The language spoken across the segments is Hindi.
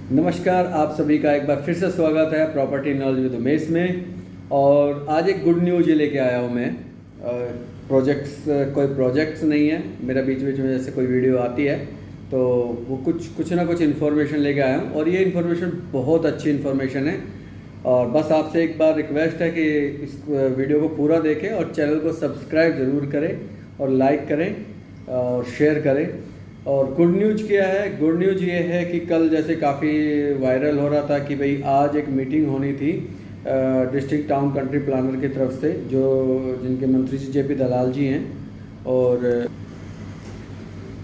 नमस्कार, आप सभी का एक बार फिर से स्वागत है प्रॉपर्टी नॉलेज विद उमेश में। और आज एक गुड न्यूज़ ये लेके आया हूँ मैं। कोई प्रोजेक्ट्स नहीं है मेरा, बीच बीच में जैसे कोई वीडियो आती है तो वो कुछ ना कुछ इन्फॉर्मेशन लेके आया हूँ, और ये इन्फॉर्मेशन बहुत अच्छी इन्फॉर्मेशन है। और बस आपसे एक बार रिक्वेस्ट है कि इस वीडियो को पूरा देखें और चैनल को सब्सक्राइब ज़रूर करें और लाइक करें और शेयर करें। और गुड न्यूज़ क्या है? गुड न्यूज़ ये है कि कल जैसे काफ़ी वायरल हो रहा था कि भाई आज एक मीटिंग होनी थी डिस्ट्रिक्ट टाउन कंट्री प्लानर की तरफ से, जो जिनके मंत्री जी जेपी दलाल जी हैं। और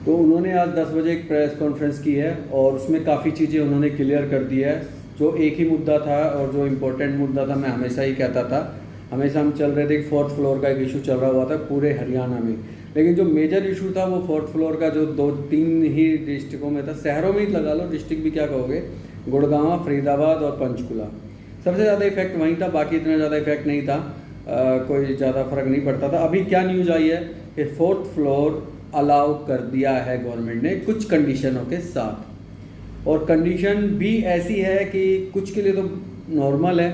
तो उन्होंने आज 10 बजे एक प्रेस कॉन्फ्रेंस की है और उसमें काफ़ी चीज़ें उन्होंने क्लियर कर दी है। जो एक ही मुद्दा था और जो इम्पोर्टेंट मुद्दा था, मैं हमेशा ही कहता था, हमेशा हम चल रहे थे कि 4th फ्लोर का एक इशू चल रहा हुआ था पूरे हरियाणा में। लेकिन जो मेजर इशू था वो 4th फ्लोर का, जो 2-3 ही डिस्ट्रिक्टों में था, शहरों में ही लगा लो, डिस्ट्रिक्ट भी क्या कहोगे, गुड़गांव, फरीदाबाद और पंचकुला। सबसे ज़्यादा इफेक्ट वहीं था, बाकी इतना ज़्यादा इफेक्ट नहीं था, कोई ज़्यादा फर्क नहीं पड़ता था। अभी क्या न्यूज़ आई है कि 4th फ्लोर अलाउ कर दिया है गवर्नमेंट ने कुछ कंडीशनों के साथ। और कंडीशन भी ऐसी है कि कुछ के लिए तो नॉर्मल है,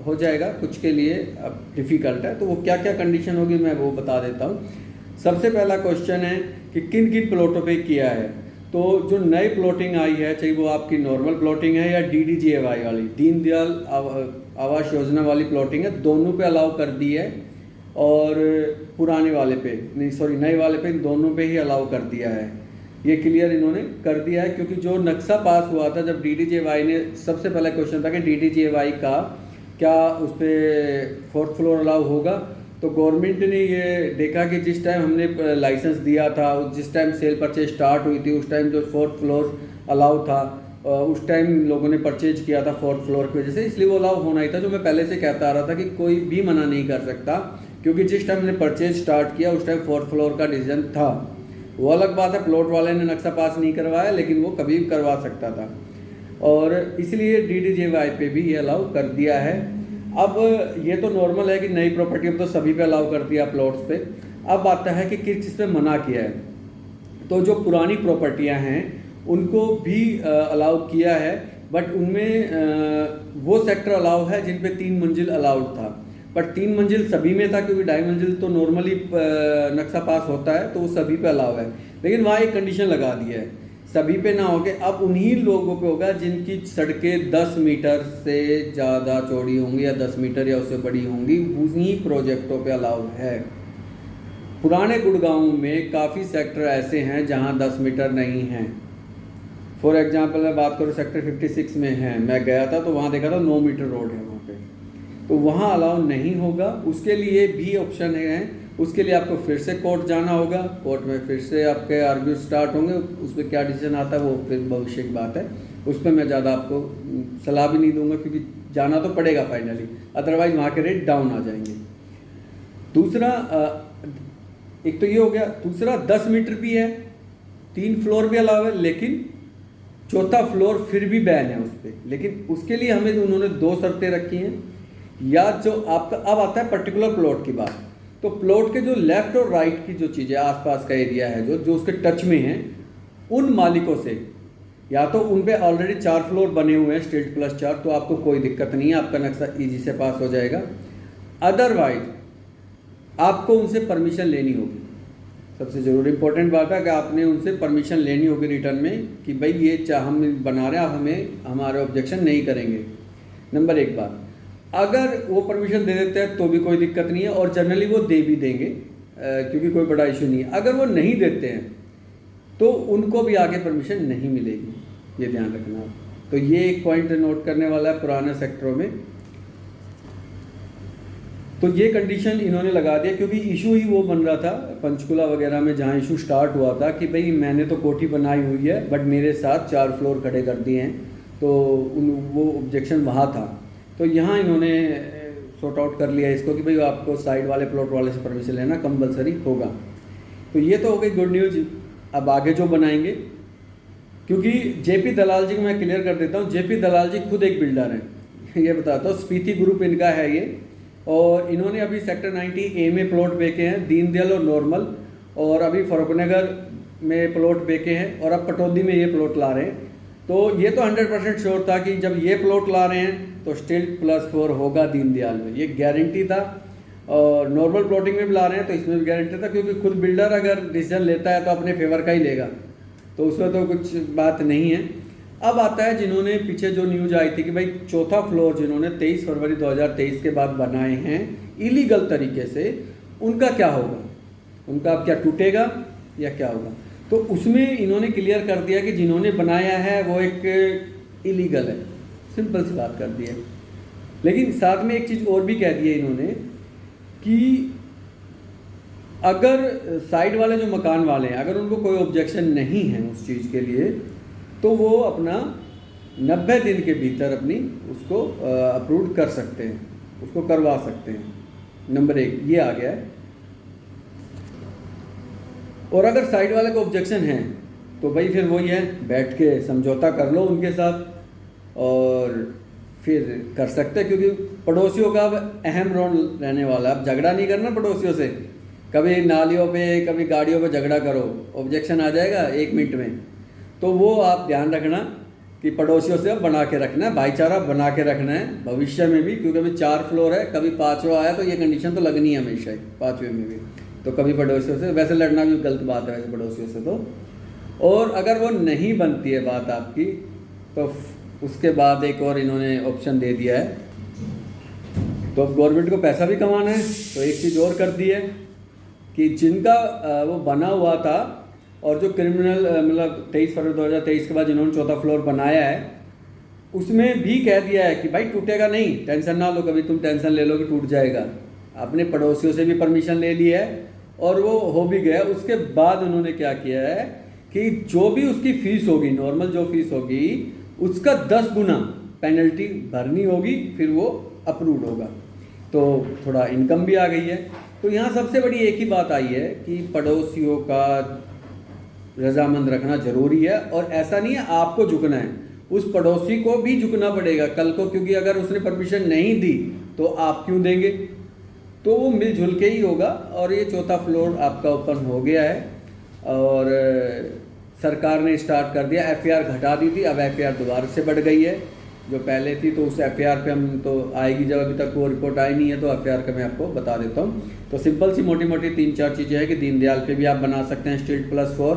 हो जाएगा, कुछ के लिए अब डिफ़िकल्ट है। तो वो क्या क्या कंडीशन होगी मैं वो बता देता हूँ। सबसे पहला क्वेश्चन है कि किन किन प्लॉटों पे किया है। तो जो नई प्लॉटिंग आई है, चाहे वो आपकी नॉर्मल प्लॉटिंग है या DDGAY वाली, दीनदयाल आवास योजना वाली प्लॉटिंग है, दोनों पे अलाउ कर दी है। और पुराने वाले पे नहीं, सॉरी, नए वाले पे, दोनों पे ही अलाउ कर दिया है। ये क्लियर इन्होंने कर दिया है, क्योंकि जो नक्शा पास हुआ था जब DDGAY ने, सबसे पहला क्वेश्चन था कि DDGAY का क्या उस पर 4th फ्लोर अलाउ होगा। तो गवर्नमेंट ने ये देखा कि जिस टाइम हमने लाइसेंस दिया था, जिस टाइम सेल परचेज स्टार्ट हुई थी, उस टाइम जो 4th फ्लोर अलाउ था, उस टाइम लोगों ने परचेज किया था 4th फ्लोर की वजह से, इसलिए वो अलाउ होना ही था। जो मैं पहले से कहता आ रहा था कि कोई भी मना नहीं कर सकता, क्योंकि जिस टाइम हमने परचेज स्टार्ट किया उस टाइम 4th फ्लोर का डिसीजन था। वो अलग बात है, प्लॉट वाले ने नक्शा पास नहीं करवाया, लेकिन वो कभी भी करवा सकता था। और इसलिए DDGAY पे भी ये अलाउ कर दिया है। अब ये तो नॉर्मल है कि नई प्रॉपर्टी तो सभी पे अलाउ कर दिया प्लॉट्स पे। अब आता है कि किस चीज़ पे मना किया है। तो जो पुरानी प्रॉपर्टियां हैं उनको भी अलाउ किया है, बट उनमें वो सेक्टर अलाउ है जिन पे 3 मंजिल अलाउड था। बट 3 मंजिल सभी में था, क्योंकि 2.5 मंजिल तो नॉर्मली नक्शा पास होता है, तो वो सभी पे अलाउ है। लेकिन वहाँ एक कंडीशन लगा दिया है, सभी पे ना होके अब उन्हीं लोगों पे होगा जिनकी सड़कें 10 मीटर से ज़्यादा चौड़ी होंगी या 10 मीटर या उससे बड़ी होंगी, उन्हीं प्रोजेक्टों पे अलाउड है। पुराने गुड़गांव में काफ़ी सेक्टर ऐसे हैं जहां 10 मीटर नहीं हैं। फॉर एग्जांपल मैं बात करूं, सेक्टर 56 में है, मैं गया था तो वहां देखा था 9 मीटर रोड है वहां पे, तो वहां अलाउ नहीं होगा। उसके लिए भी ऑप्शन है, उसके लिए आपको फिर से कोर्ट जाना होगा, कोर्ट में फिर से आपके आर्ग्यू स्टार्ट होंगे, उस पर क्या डिसीजन आता है वो फिर भविष्य की बात है। उस पर मैं ज़्यादा आपको सलाह भी नहीं दूंगा, क्योंकि जाना तो पड़ेगा फाइनली, अदरवाइज वहाँ के रेट डाउन आ जाएंगे। दूसरा, एक तो ये हो गया। दूसरा, 10 मीटर भी है, 3 फ्लोर भी अलाउ है, लेकिन 4था फ्लोर फिर भी बैन है उस पर। लेकिन उसके लिए हमें उन्होंने 2 शर्तें रखी हैं। या जो आपका, अब आता है पर्टिकुलर प्लॉट की बात, तो प्लॉट के जो लेफ्ट और राइट की जो चीज़ें, आसपास का एरिया है जो उसके टच में है, उन मालिकों से, या तो उन पे ऑलरेडी 4 फ्लोर बने हुए हैं स्ट्रीट प्लस 4, तो आपको कोई दिक्कत नहीं है, आपका नक्शा ईजी से पास हो जाएगा। अदरवाइज आपको उनसे परमिशन लेनी होगी। सबसे ज़रूरी इंपॉर्टेंट बात है कि आपने उनसे परमिशन लेनी होगी रिटर्न में, कि भाई ये हम बना रहे हैं, आप हमें हमारे ऑब्जेक्शन नहीं करेंगे। नंबर 1 बात, अगर वो परमिशन दे देते हैं तो भी कोई दिक्कत नहीं है, और जनरली वो दे भी देंगे, क्योंकि कोई बड़ा इशू नहीं है। अगर वो नहीं देते हैं तो उनको भी आगे परमिशन नहीं मिलेगी, ये ध्यान रखना। तो ये एक पॉइंट नोट करने वाला है पुराने सेक्टरों में। तो ये कंडीशन इन्होंने लगा दिया, क्योंकि इशू ही वो बन रहा था पंचकुला वगैरह में, जहाँ इशू स्टार्ट हुआ था कि भाई मैंने तो कोठी बनाई हुई है, बट मेरे साथ 4 फ्लोर खड़े कर दिए हैं, तो वो ऑब्जेक्शन वहाँ था। तो यहाँ इन्होंने सॉर्ट आउट कर लिया इसको कि भाई आपको साइड वाले प्लॉट वाले से परमिशन लेना कंपलसरी होगा। तो ये तो हो गई गुड न्यूज़। अब आगे जो बनाएंगे, क्योंकि जेपी दलाल जी को मैं क्लियर कर देता हूँ, जेपी दलाल जी खुद एक बिल्डर हैं ये बताता हूँ, स्पीति ग्रुप इनका है ये। और इन्होंने अभी सेक्टर 90A में प्लॉट बेचे हैं, दीनदयाल और नॉर्मल, और अभी फरूखनगर में प्लॉट बेचे हैं, और अब पटौदी में ये प्लॉट ला रहे हैं। तो ये तो 100% श्योर था कि जब ये प्लॉट ला रहे हैं तो स्टिल्ट+4 होगा दीनदयाल में, ये गारंटी था। और नॉर्मल प्लॉटिंग में भी ला रहे हैं तो इसमें भी गारंटी था, क्योंकि खुद बिल्डर अगर डिसीजन लेता है तो अपने फेवर का ही लेगा, तो उसमें तो कुछ बात नहीं है। अब आता है जिन्होंने पीछे जो न्यूज आई थी कि भाई चौथा फ्लोर जिन्होंने 23 फरवरी 2023 के बाद बनाए हैं इलीगल तरीके से, उनका क्या होगा, उनका अब क्या टूटेगा या क्या होगा। तो उसमें इन्होंने क्लियर कर दिया कि जिन्होंने बनाया है वो एक इलीगल है, सिंपल सी बात कर दी है। लेकिन साथ में एक चीज़ और भी कह दी है इन्होंने कि अगर साइड वाले जो मकान वाले हैं अगर उनको कोई ऑब्जेक्शन नहीं है उस चीज़ के लिए, तो वो अपना 90 दिन के भीतर अपनी उसको अप्रूव कर सकते हैं, उसको करवा सकते हैं। नंबर 1 ये आ गया है। और अगर साइड वाले को ऑब्जेक्शन है तो भाई फिर वही है, बैठ के समझौता कर लो उनके साथ और फिर कर सकते हैं, क्योंकि पड़ोसियों का अब अहम रोल रहने वाला है। अब झगड़ा नहीं करना पड़ोसियों से, कभी नालियों पे कभी गाड़ियों पे झगड़ा करो, ऑब्जेक्शन आ जाएगा 1 मिनट में। तो वो आप ध्यान रखना कि पड़ोसियों से बना के रखना है, भाईचारा बना के रखना है भविष्य में भी, क्योंकि अभी 4 फ्लोर है, कभी 5वां आया तो ये कंडीशन तो लगनी है हमेशा ही 5वें में भी। तो कभी पड़ोसियों से, वैसे लड़ना भी गलत बात है वैसे पड़ोसियों से तो। और अगर वो नहीं बनती है बात आपकी, तो उसके बाद एक और इन्होंने ऑप्शन दे दिया है। तो अब गवर्नमेंट को पैसा भी कमाना है, तो एक चीज़ और कर दी है कि जिनका वो बना हुआ था और जो क्रिमिनल मतलब 23 फरवरी 2023 के बाद जिन्होंने चौथा फ्लोर बनाया है, उसमें भी कह दिया है कि भाई टूटेगा नहीं, टेंशन ना लो, कभी तुम टेंशन ले लो कि टूट जाएगा। अपने पड़ोसियों से भी परमिशन ले ली है और वो हो भी गया। उसके बाद उन्होंने क्या किया है कि जो भी उसकी फ़ीस होगी, नॉर्मल जो फीस होगी उसका 10 गुना पेनल्टी भरनी होगी, फिर वो अप्रूव्ड होगा। तो थोड़ा इनकम भी आ गई है। तो यहाँ सबसे बड़ी एक ही बात आई है कि पड़ोसियों का रजामंद रखना ज़रूरी है। और ऐसा नहीं है आपको झुकना है, उस पड़ोसी को भी झुकना पड़ेगा कल को, क्योंकि अगर उसने परमिशन नहीं दी तो आप क्यों देंगे। तो वो मिलजुल के ही होगा। और ये चौथा फ्लोर आपका ओपन हो गया है और सरकार ने स्टार्ट कर दिया। एफआईआर घटा दी थी, अब एफआईआर दोबारा से बढ़ गई है जो पहले थी। तो उस एफआईआर पे हम तो आएगी, जब अभी तक वो रिपोर्ट आई नहीं है तो एफआईआर का मैं आपको बता देता हूँ। तो सिंपल सी मोटी मोटी 3-4 चीज़ें हैं कि दीनदयाल पे भी आप बना सकते हैं स्टिल्ट+4,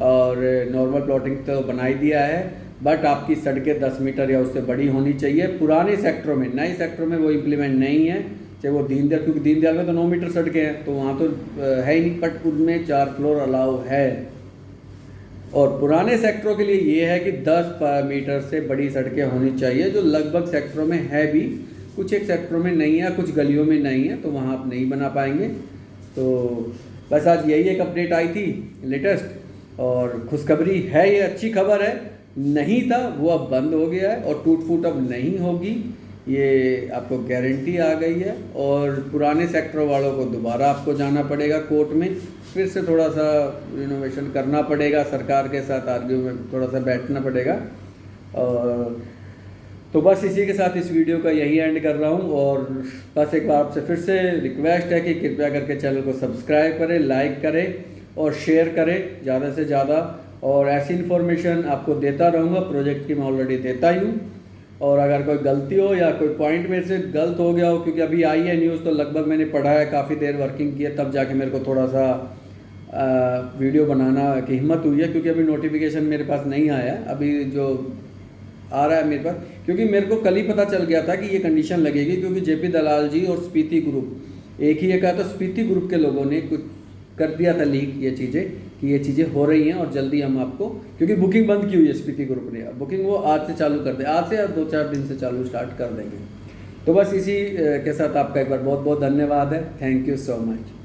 और नॉर्मल प्लॉटिंग तो बना ही दिया है, बट आपकी सड़कें 10 मीटर या उससे बड़ी होनी चाहिए पुराने सेक्टरों में। नए सेक्टरों में वो इम्प्लीमेंट नहीं है, चाहे वो दीनदयाल, क्योंकि दीनदयाल में तो 9 मीटर सड़कें हैं तो वहाँ तो है ही नहीं, बट उनमें 4 फ्लोर अलाउ है। और पुराने सेक्टरों के लिए ये है कि 10 मीटर से बड़ी सड़कें होनी चाहिए, जो लगभग सेक्टरों में है भी, कुछ एक सेक्टरों में नहीं है, कुछ गलियों में नहीं है, तो वहाँ आप नहीं बना पाएंगे। तो बस आज यही एक अपडेट आई थी लेटेस्ट, और खुशखबरी है, ये अच्छी खबर है। नहीं था वो अब बंद हो गया है और टूट फूट अब नहीं होगी, ये आपको गारंटी आ गई है। और पुराने सेक्टर वालों को दोबारा आपको जाना पड़ेगा कोर्ट में, फिर से थोड़ा सा रिनोवेशन करना पड़ेगा, सरकार के साथ आर्ग्यू में थोड़ा सा बैठना पड़ेगा। और तो बस इसी के साथ इस वीडियो का यही एंड कर रहा हूँ। और बस एक बार आपसे फिर से रिक्वेस्ट है कि कृपया करके चैनल को सब्सक्राइब करें, लाइक करें और शेयर करें ज़्यादा से ज़्यादा। और ऐसी इन्फॉर्मेशन आपको देता रहूँगा, प्रोजेक्ट की मैं ऑलरेडी देता ही हूँ। और अगर कोई गलती हो या कोई पॉइंट मेरे से गलत हो गया हो, क्योंकि अभी आई है न्यूज़ तो लगभग मैंने पढ़ा है, काफ़ी देर वर्किंग की है, तब जाके मेरे को थोड़ा सा वीडियो बनाना की हिम्मत हुई है, क्योंकि अभी नोटिफिकेशन मेरे पास नहीं आया। अभी जो आ रहा है मेरे पास, क्योंकि मेरे को कल ही पता चल गया था कि ये कंडीशन लगेगी, क्योंकि जेपी दलाल जी और स्पीति ग्रुप एक ही कहा, तो स्पीति ग्रुप के लोगों ने कुछ कर दिया था लीक ये चीज़ें कि ये चीज़ें हो रही हैं और जल्दी हम आपको, क्योंकि बुकिंग बंद की हुई है स्पीति ग्रुप ने, बुकिंग वो आज से चालू कर दे, आज से या 2-4 दिन से चालू स्टार्ट कर देंगे। तो बस इसी के साथ आपका एक बार बहुत बहुत धन्यवाद है। Thank you so much.